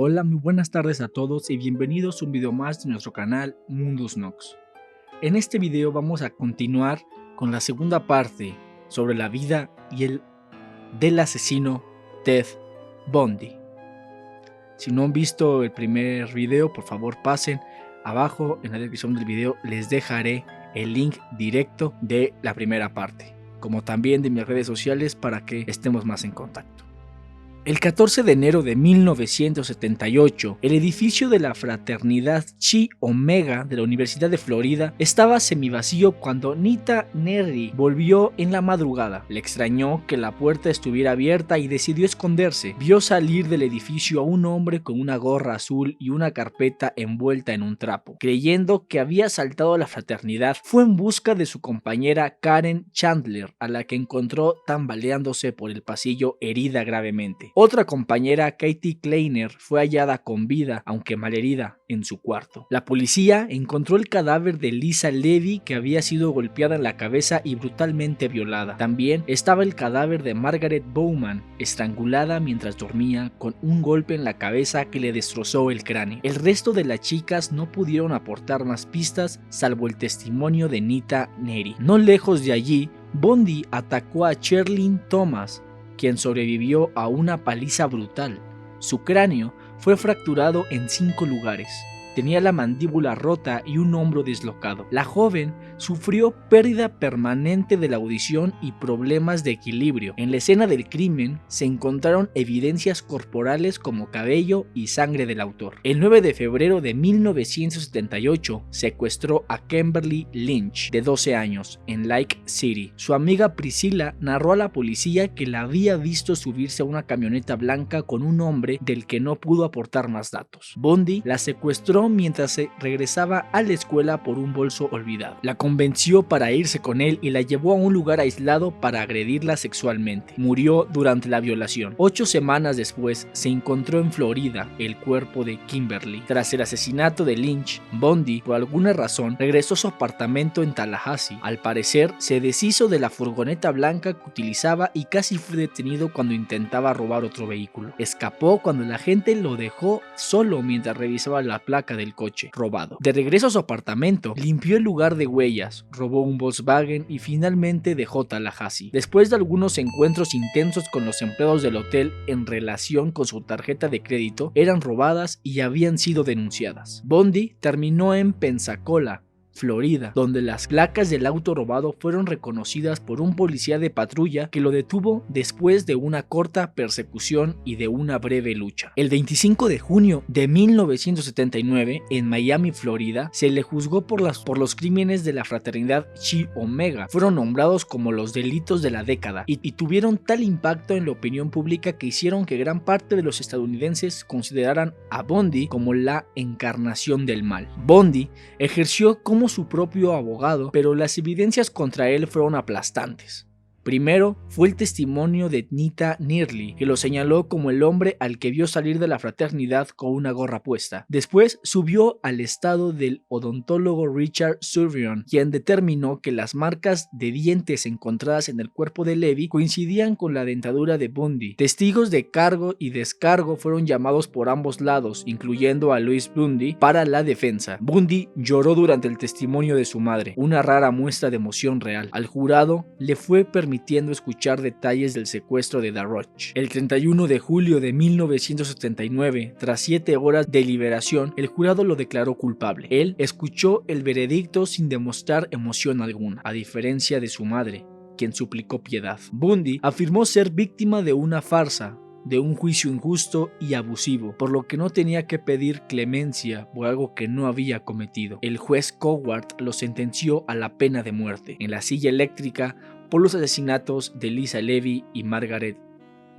Hola, muy buenas tardes a todos y bienvenidos a un video más de nuestro canal Mundus Nox. En este video vamos a continuar con la segunda parte sobre la vida del asesino Ted Bundy. Si no han visto el primer video, por favor pasen abajo en la descripción del video, les dejaré el link directo de la primera parte, como también de mis redes sociales para que estemos más en contacto. El 14 de enero de 1978, el edificio de la fraternidad Chi Omega de la Universidad de Florida estaba semivacío cuando Nita Neary volvió en la madrugada. Le extrañó que la puerta estuviera abierta y decidió esconderse. Vio salir del edificio a un hombre con una gorra azul y una carpeta envuelta en un trapo. Creyendo que había saltado a la fraternidad, fue en busca de su compañera Karen Chandler, a la que encontró tambaleándose por el pasillo herida gravemente. Otra compañera, Katie Kleiner, fue hallada con vida, aunque malherida, en su cuarto. La policía encontró el cadáver de Lisa Levy, que había sido golpeada en la cabeza y brutalmente violada. También estaba el cadáver de Margaret Bowman, estrangulada mientras dormía, con un golpe en la cabeza que le destrozó el cráneo. El resto de las chicas no pudieron aportar más pistas, salvo el testimonio de Nita Neary. No lejos de allí, Bundy atacó a Sherlyn Thomas, quien sobrevivió a una paliza brutal. Su cráneo fue fracturado en 5 lugares. Tenía la mandíbula rota y un hombro dislocado. La joven sufrió pérdida permanente de la audición y problemas de equilibrio. En la escena del crimen se encontraron evidencias corporales como cabello y sangre del autor. El 9 de febrero de 1978 secuestró a Kimberly Lynch, de 12 años, en Lake City. Su amiga Priscilla narró a la policía que la había visto subirse a una camioneta blanca con un hombre del que no pudo aportar más datos. Bundy la secuestró mientras se regresaba a la escuela por un bolso olvidado. La convenció para irse con él y la llevó a un lugar aislado para agredirla sexualmente. Murió durante la violación. 8 semanas después se encontró en Florida el cuerpo de Kimberly. Tras el asesinato de Lynch, Bundy, por alguna razón, regresó a su apartamento en Tallahassee. Al parecer, se deshizo de la furgoneta blanca que utilizaba y casi fue detenido cuando intentaba robar otro vehículo. Escapó cuando la gente lo dejó solo mientras revisaba la placa del coche robado. De regreso a su apartamento, limpió el lugar de huellas, robó un Volkswagen y finalmente dejó Tallahassee. Después de algunos encuentros intensos con los empleados del hotel en relación con su tarjeta de crédito, eran robadas y habían sido denunciadas. Bundy terminó en Pensacola, Florida, donde las placas del auto robado fueron reconocidas por un policía de patrulla que lo detuvo después de una corta persecución y de una breve lucha. El 25 de junio de 1979, en Miami, Florida, se le juzgó por los crímenes de la fraternidad Chi Omega. Fueron nombrados como los delitos de la década y tuvieron tal impacto en la opinión pública que hicieron que gran parte de los estadounidenses consideraran a Bundy como la encarnación del mal. Bundy ejerció como su propio abogado, pero las evidencias contra él fueron aplastantes. Primero fue el testimonio de Nita Neary, que lo señaló como el hombre al que vio salir de la fraternidad con una gorra puesta. Después subió al estado del odontólogo Richard Surveon, quien determinó que las marcas de dientes encontradas en el cuerpo de Levy coincidían con la dentadura de Bundy. Testigos de cargo y descargo fueron llamados por ambos lados, incluyendo a Louis Bundy, para la defensa. Bundy lloró durante el testimonio de su madre, una rara muestra de emoción real. Al jurado le fue permitiendo escuchar detalles del secuestro de Darroch. El 31 de julio de 1979, tras 7 horas de deliberación, el jurado lo declaró culpable. Él escuchó el veredicto sin demostrar emoción alguna, a diferencia de su madre, quien suplicó piedad. Bundy afirmó ser víctima de una farsa, de un juicio injusto y abusivo, por lo que no tenía que pedir clemencia por algo que no había cometido. El juez Coward lo sentenció a la pena de muerte en la silla eléctrica por los asesinatos de Lisa Levy y Margaret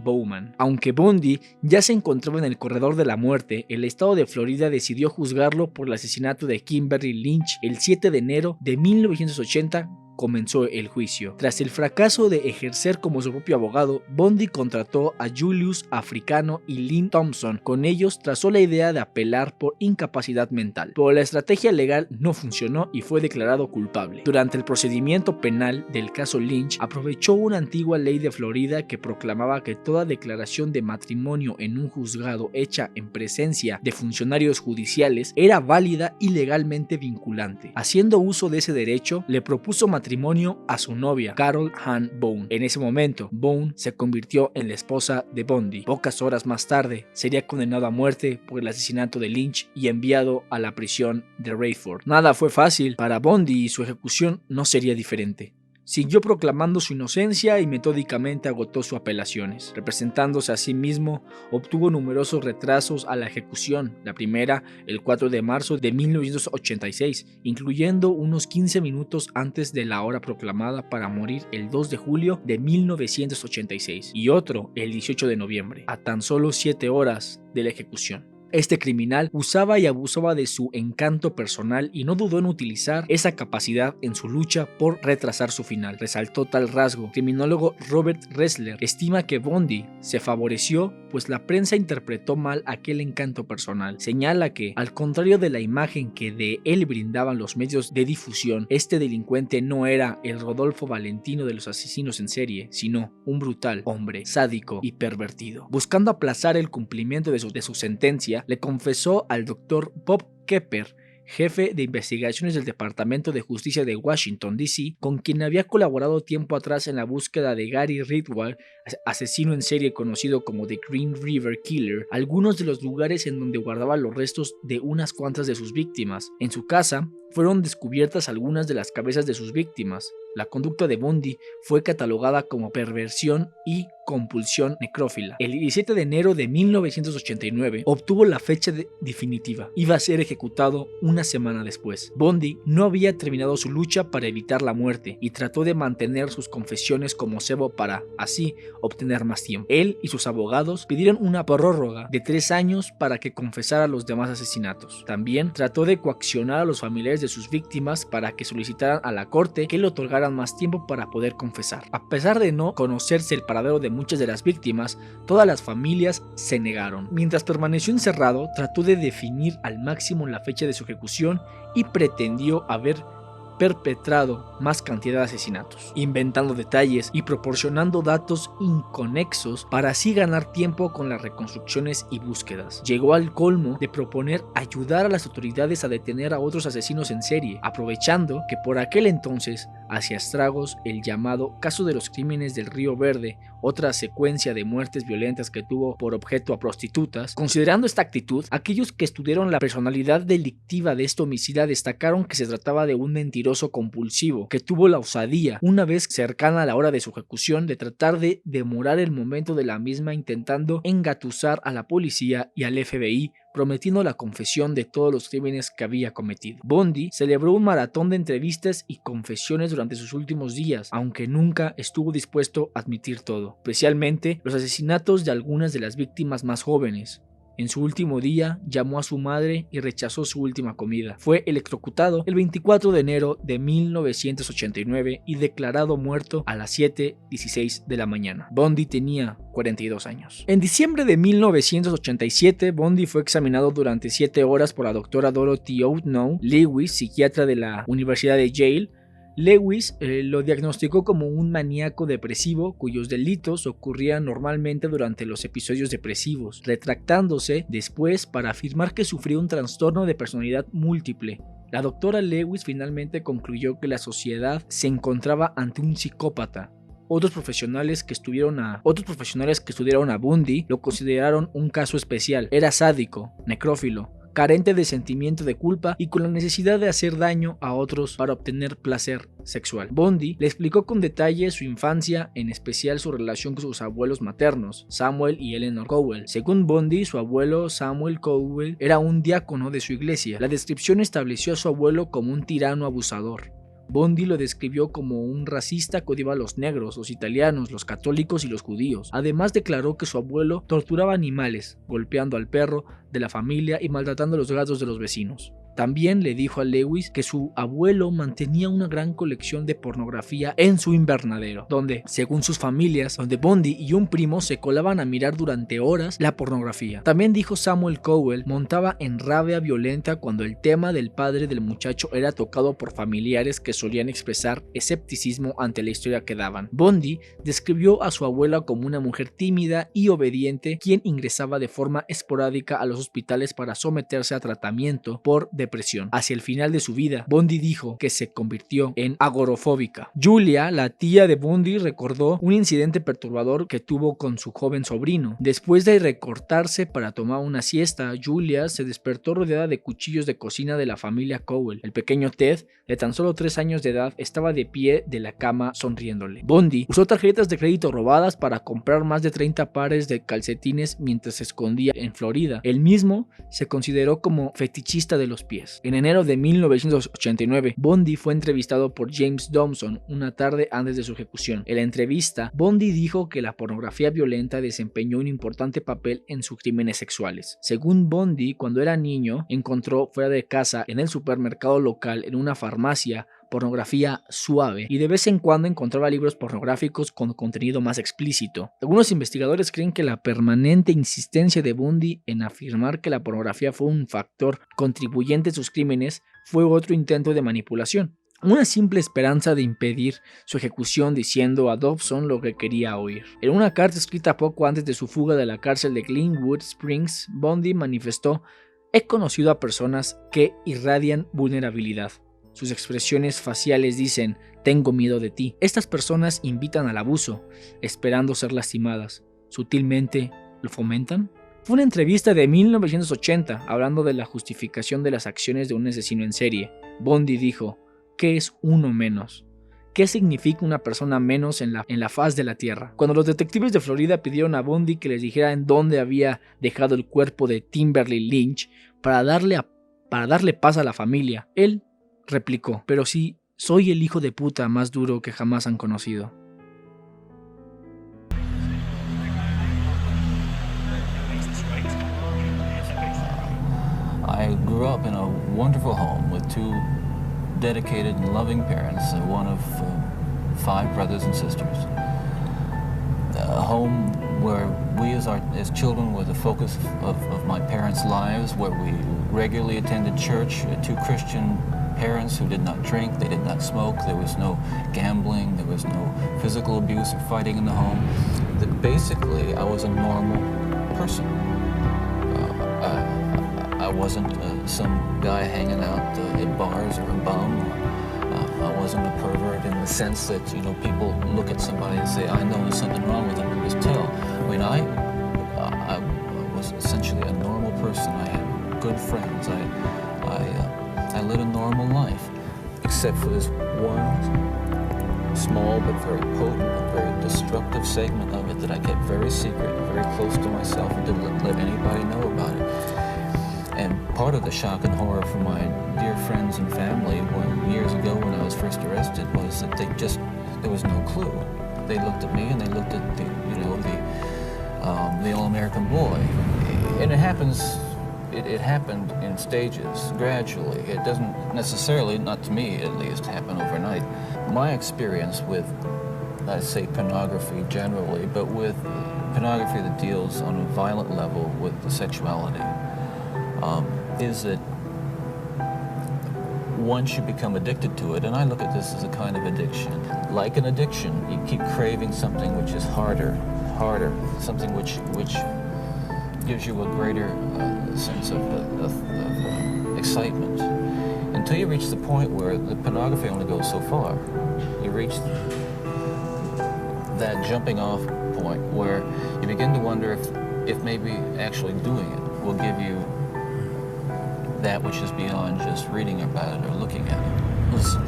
Bowman. Aunque Bundy ya se encontraba en el corredor de la muerte, el estado de Florida decidió juzgarlo por el asesinato de Kimberly Lynch el 7 de enero de 1980 comenzó el juicio. Tras el fracaso de ejercer como su propio abogado, Bundy contrató a Julius Africano y Lynn Thompson. Con ellos trazó la idea de apelar por incapacidad mental, pero la estrategia legal no funcionó y fue declarado culpable. Durante el procedimiento penal del caso Lynch, aprovechó una antigua ley de Florida que proclamaba que toda declaración de matrimonio en un juzgado hecha en presencia de funcionarios judiciales era válida y legalmente vinculante. Haciendo uso de ese derecho, le propuso matrimonio a su novia, Carol Ann Bone. En ese momento, Bone se convirtió en la esposa de Bundy. Pocas horas más tarde, sería condenado a muerte por el asesinato de Lynch y enviado a la prisión de Rayford. Nada fue fácil para Bundy y su ejecución no sería diferente. Siguió proclamando su inocencia y metódicamente agotó sus apelaciones. Representándose a sí mismo, obtuvo numerosos retrasos a la ejecución, la primera el 4 de marzo de 1986, incluyendo unos 15 minutos antes de la hora proclamada para morir el 2 de julio de 1986, y otro el 18 de noviembre, a tan solo 7 horas de la ejecución. Este criminal usaba y abusaba de su encanto personal y no dudó en utilizar esa capacidad en su lucha por retrasar su final. Resaltó tal rasgo. El criminólogo Robert Ressler estima que Bundy se favoreció pues la prensa interpretó mal aquel encanto personal. Señala que, al contrario de la imagen que de él brindaban los medios de difusión, este delincuente no era el Rodolfo Valentino de los asesinos en serie, sino un brutal hombre sádico y pervertido. Buscando aplazar el cumplimiento de su sentencia, le confesó al Dr. Bob Kepper, jefe de investigaciones del Departamento de Justicia de Washington, D.C., con quien había colaborado tiempo atrás en la búsqueda de Gary Ridgway, asesino en serie conocido como The Green River Killer, algunos de los lugares en donde guardaba los restos de unas cuantas de sus víctimas. En su casa fueron descubiertas algunas de las cabezas de sus víctimas. La conducta de Bundy fue catalogada como perversión y compulsión necrófila. El 17 de enero de 1989 obtuvo la fecha definitiva. Iba a ser ejecutado una semana después. Bundy no había terminado su lucha para evitar la muerte y trató de mantener sus confesiones como cebo para, así, obtener más tiempo. Él y sus abogados pidieron una prórroga de 3 años para que confesara los demás asesinatos. También trató de coaccionar a los familiares de sus víctimas para que solicitaran a la corte que le otorgaran más tiempo para poder confesar. A pesar de no conocerse el paradero de muchas de las víctimas, todas las familias se negaron. Mientras permaneció encerrado, trató de definir al máximo la fecha de su ejecución y pretendió haber perpetrado más cantidad de asesinatos, inventando detalles y proporcionando datos inconexos para así ganar tiempo con las reconstrucciones y búsquedas. Llegó al colmo de proponer ayudar a las autoridades a detener a otros asesinos en serie, aprovechando que por aquel entonces hacía estragos el llamado caso de los crímenes del Río Verde, otra secuencia de muertes violentas que tuvo por objeto a prostitutas. Considerando esta actitud, aquellos que estudiaron la personalidad delictiva de este homicida destacaron que se trataba de un mentiroso compulsivo que tuvo la osadía, una vez cercana a la hora de su ejecución, de tratar de demorar el momento de la misma intentando engatusar a la policía y al FBI, prometiendo la confesión de todos los crímenes que había cometido. Bundy celebró un maratón de entrevistas y confesiones durante sus últimos días, aunque nunca estuvo dispuesto a admitir todo, especialmente los asesinatos de algunas de las víctimas más jóvenes. En su último día, llamó a su madre y rechazó su última comida. Fue electrocutado el 24 de enero de 1989 y declarado muerto a las 7:16 de la mañana. Bundy tenía 42 años. En diciembre de 1987, Bundy fue examinado durante 7 horas por la doctora Dorothy O'Donnell Lewis, psiquiatra de la Universidad de Yale. Lewis lo diagnosticó como un maníaco depresivo cuyos delitos ocurrían normalmente durante los episodios depresivos, retractándose después para afirmar que sufría un trastorno de personalidad múltiple. La doctora Lewis finalmente concluyó que la sociedad se encontraba ante un psicópata. Otros profesionales que estudiaron a Bundy lo consideraron un caso especial. Era sádico, necrófilo, carente de sentimiento de culpa y con la necesidad de hacer daño a otros para obtener placer sexual. Bundy le explicó con detalle su infancia, en especial su relación con sus abuelos maternos, Samuel y Eleanor Cowell. Según Bundy, su abuelo Samuel Cowell era un diácono de su iglesia. La descripción estableció a su abuelo como un tirano abusador. Bundy lo describió como un racista que odiaba a los negros, los italianos, los católicos y los judíos. Además declaró que su abuelo torturaba animales, golpeando al perro de la familia y maltratando a los gatos de los vecinos. También le dijo a Lewis que su abuelo mantenía una gran colección de pornografía en su invernadero, donde, según sus familias, donde Bundy y un primo se colaban a mirar durante horas la pornografía. También dijo Samuel Cowell montaba en rabia violenta cuando el tema del padre del muchacho era tocado por familiares que solían expresar escepticismo ante la historia que daban. Bundy describió a su abuela como una mujer tímida y obediente quien ingresaba de forma esporádica a los hospitales para someterse a tratamiento por depresión. Hacia el final de su vida, Bundy dijo que se convirtió en agorafóbica. Julia, la tía de Bundy, recordó un incidente perturbador que tuvo con su joven sobrino. Después de recortarse para tomar una siesta, Julia se despertó rodeada de cuchillos de cocina de la familia Cowell. El pequeño Ted, de tan solo 3 años de edad, estaba de pie de la cama sonriéndole. Bundy usó tarjetas de crédito robadas para comprar más de 30 pares de calcetines mientras se escondía en Florida. Él mismo se consideró como fetichista de los pies. En enero de 1989, Bundy fue entrevistado por James Dobson una tarde antes de su ejecución. En la entrevista, Bundy dijo que la pornografía violenta desempeñó un importante papel en sus crímenes sexuales. Según Bundy, cuando era niño, encontró fuera de casa, en el supermercado local, en una farmacia, pornografía suave y de vez en cuando encontraba libros pornográficos con contenido más explícito. Algunos investigadores creen que la permanente insistencia de Bundy en afirmar que la pornografía fue un factor contribuyente a sus crímenes fue otro intento de manipulación. Una simple esperanza de impedir su ejecución diciendo a Dobson lo que quería oír. En una carta escrita poco antes de su fuga de la cárcel de Glenwood Springs, Bundy manifestó: "He conocido a personas que irradian vulnerabilidad. Sus expresiones faciales dicen, tengo miedo de ti. Estas personas invitan al abuso, esperando ser lastimadas. Sutilmente, ¿lo fomentan?". Fue una entrevista de 1980 hablando de la justificación de las acciones de un asesino en serie. Bundy dijo: ¿qué es uno menos? ¿Qué significa una persona menos en la faz de la tierra? Cuando los detectives de Florida pidieron a Bundy que les dijera en dónde había dejado el cuerpo de Timberly Lynch para darle paz a la familia, él replicó: pero sí, soy el hijo de puta más duro que jamás han conocido. I grew up in a wonderful home with 2 dedicated and loving parents, one of 5 brothers and sisters. A home where we as children were the focus of my parents' lives, where we regularly attended church, 2 Christian parents who did not drink, they did not smoke, there was no gambling, there was no physical abuse or fighting in the home. Basically, I was a normal person. I wasn't some guy hanging out at bars or a bum. I wasn't a pervert in the sense that, you know, people look at somebody and say, I know there's something wrong with them and just tell. I mean, I was essentially a normal person. I had good friends. I led a normal life, except for this one small but very potent and very destructive segment of it that I kept very secret, very close to myself, and didn't let anybody know about it. And part of the shock and horror for my dear friends and family years ago when I was first arrested was that there was no clue. They looked at me and they looked at the all-American boy. And it happened in stages, gradually. It doesn't necessarily, not to me at least, happen overnight. My experience with, I say pornography generally, but with pornography that deals on a violent level with the sexuality, is that once you become addicted to it, and I look at this as a kind of addiction. Like an addiction, you keep craving something which is harder, something which gives you a greater sense of excitement. Until you reach the point where the pornography only goes so far. You reach that jumping off point where you begin to wonder if maybe actually doing it will give you that which is beyond just reading about it or looking at it. Listen,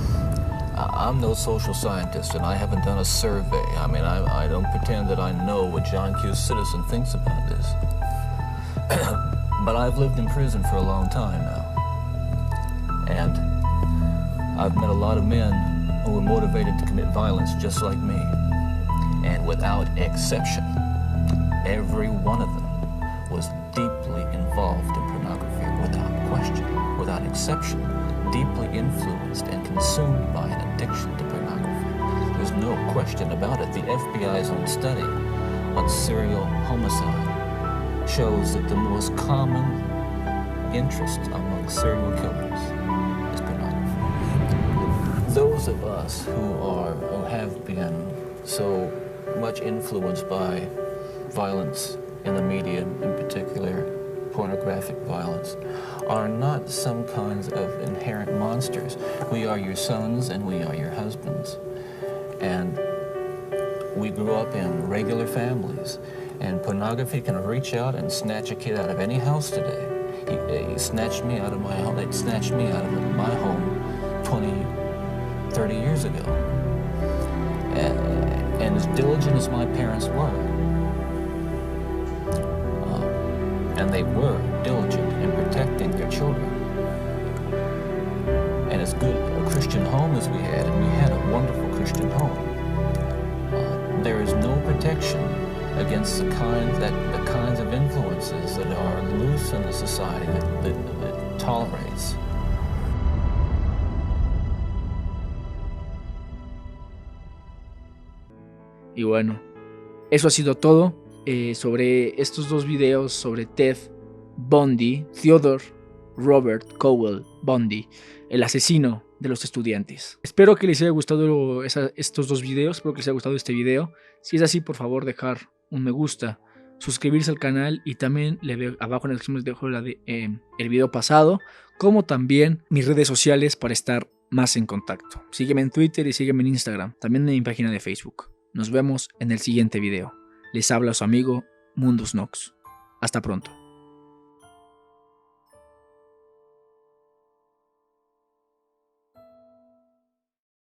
I'm no social scientist and I haven't done a survey. I mean, I don't pretend that I know what John Q. Citizen thinks about this. But I've lived in prison for a long time now. And I've met a lot of men who were motivated to commit violence just like me. And without exception, every one of them was deeply involved in pornography without question. question, without exception, deeply influenced and consumed by an addiction to pornography. There's no question about it. The FBI's own study on serial homicide shows that the most common interest among serial killers is pornography. Those of us who have been so much influenced by violence in the media, in particular pornographic violence, are not some kinds of inherent monsters. We are your sons and we are your husbands. And we grew up in regular families, and pornography can reach out and snatch a kid out of any house today. He snatched me out of my home. They snatched me out of my home 20, 30 years ago. And as diligent as my parents were, and they were diligent in protecting their children, and as good a Christian home as we had, and we had a wonderful Christian home, there is no protection against the kinds of influences that are loose in the society that tolerates. Y bueno, eso ha sido todo sobre estos dos videos sobre Ted Bundy, Theodore Robert Cowell Bundy, el asesino de los estudiantes. Espero que les haya gustado estos dos videos, espero que les haya gustado este video. Si es así, por favor dejar un me gusta, suscribirse al canal, y también abajo en la descripción les dejo el video pasado, como también mis redes sociales para estar más en contacto. Sígueme en Twitter y sígueme en Instagram, también en mi página de Facebook. Nos vemos en el siguiente video. Les habla su amigo Mundus Nox. Hasta pronto.